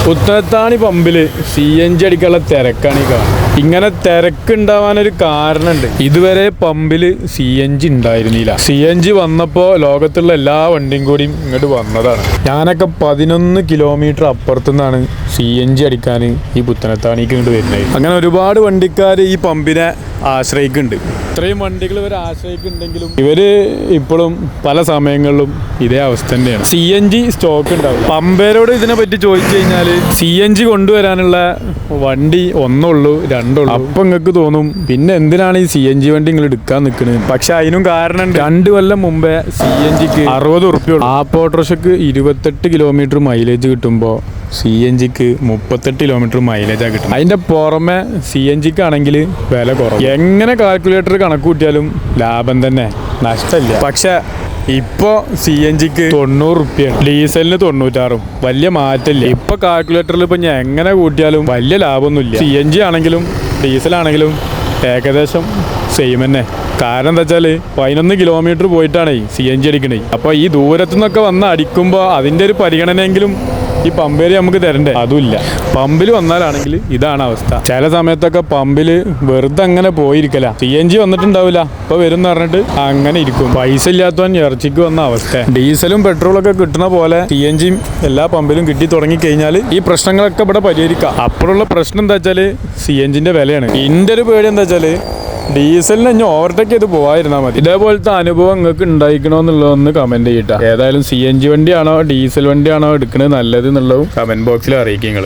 പുത്തനത്താണി പമ്പിൽ CNG അടിക്കാനുള്ള തിരക്കാണ് ഈ കാണുന്നത്. ഇങ്ങനെ തിരക്കുണ്ടാവാനൊരു കാരണമുണ്ട്. ഇതുവരെ പമ്പിൽ CNG ഉണ്ടായിരുന്നില്ല. CNG വന്നപ്പോൾ ലോകത്തുള്ള എല്ലാ വണ്ടിയും കൂടിയും ഇങ്ങോട്ട് വന്നതാണ്. ഞാനൊക്കെ 11 കിലോമീറ്റർ അപ്പുറത്തു നിന്നാണ് CNG അടിക്കാൻ ഈ പുത്തനത്താണിക്ക് ഇങ്ങോട്ട് വരുന്നത്. അങ്ങനെ ഒരുപാട് വണ്ടിക്കാർ ഈ പമ്പിനെ ആശ്രയിക്കുന്നുണ്ട്. ഇത്രയും വണ്ടികൾ ഇവർ ആശ്രയിക്കുന്നുണ്ടെങ്കിലും ഇവര് ഇപ്പോഴും പല സമയങ്ങളിലും ഇതേ അവസ്ഥ തന്നെയാണ്. CNG സ്റ്റോക്ക് ഉണ്ടാവും. പമ്പേരോട് ഇതിനെ പറ്റി ചോദിച്ചു കഴിഞ്ഞാൽ CNG കൊണ്ടുവരാനുള്ള വണ്ടി ഒന്നുള്ളൂ, രണ്ടുള്ളൂ. അപ്പൊ നിങ്ങൾക്ക് തോന്നും പിന്നെ എന്തിനാണ് ഈ CNG വണ്ടി നിങ്ങൾ എടുക്കാൻ നിൽക്കുന്നത്. പക്ഷെ അതിനും കാരണം 2 കൊല്ലം മുമ്പേ CNGക്ക് 60 ഉറുപ്പിക, ആപ്പ് ഓട്ടോറിക്ഷക്ക് 28 കിലോമീറ്റർ മൈലേജ് കിട്ടുമ്പോൾ CNGക്ക് 38 കിലോമീറ്റർ മൈലേജാണ് കിട്ടുന്നത്. അതിന്റെ പുറമെ CNGക്ക് ആണെങ്കിൽ വില കുറവ്. എങ്ങനെ കാൽക്കുലേറ്റർ കണക്ക് കൂട്ടിയാലും ലാഭം തന്നെ, നഷ്ടമില്ല. പക്ഷെ ഇപ്പൊ CNGക്ക് 90 ഉറുപ്പിയാണ്, ഡീസലിന് 96. വലിയ മാറ്റമില്ല. ഇപ്പൊ കാൽക്കുലേറ്ററിൽ ഇപ്പൊ ഞാൻ എങ്ങനെ കൂട്ടിയാലും വലിയ ലാഭമൊന്നുമില്ല. CNG ആണെങ്കിലും ഡീസലാണെങ്കിലും ഏകദേശം സെയിം തന്നെ. കാരണം എന്താ വെച്ചാൽ 11 കിലോമീറ്റർ പോയിട്ടാണ് CNG അടിക്കണേ. അപ്പൊ ഈ ദൂരത്തു നിന്നൊക്കെ വന്ന് അടിക്കുമ്പോൾ അതിന്റെ ഒരു പരിഗണനയെങ്കിലും ഈ പമ്പിൽ നമുക്ക് തരണ്ടേ? അതുമില്ല. പമ്പിൽ വന്നാലാണെങ്കിൽ ഇതാണ് അവസ്ഥ. ചില സമയത്തൊക്കെ പമ്പിൽ വെറുതെ അങ്ങനെ പോയിരിക്കല. CNG വന്നിട്ടുണ്ടാവില്ല, ഇപ്പൊ വരും എന്ന് പറഞ്ഞിട്ട് അങ്ങനെ ഇരിക്കും. പൈസ ഇല്ലാത്തവൻ ഇറച്ചിക്ക് വന്ന അവസ്ഥ. ഡീസലും പെട്രോളൊക്കെ കിട്ടുന്ന പോലെ CNGയും എല്ലാ പമ്പിലും കിട്ടി തുടങ്ങി കഴിഞ്ഞാൽ ഈ പ്രശ്നങ്ങളൊക്കെ ഇവിടെ പരിഹരിക്കാം. അപ്പോഴുള്ള പ്രശ്നം എന്താ വെച്ചാൽ CNGന്റെ വിലയാണ്. എൻ്റെ ഒരു പേടി എന്താ വെച്ചാൽ ഡീസലിന് ഇനി ഓവർടേക്ക് ചെയ്ത് പോവാതിരുന്നാൽ മതി. ഇതേപോലത്തെ അനുഭവം നിങ്ങൾക്ക് ഉണ്ടായിക്കണോന്നുള്ളതൊന്ന് കമന്റ് ചെയ്യട്ടെ. ഏതായാലും CNG വണ്ടിയാണോ ഡീസൽ വണ്ടിയാണോ എടുക്കുന്നത് നല്ലത് എന്നുള്ളതും കമന്റ് ബോക്സിൽ അറിയിക്കും നിങ്ങൾ.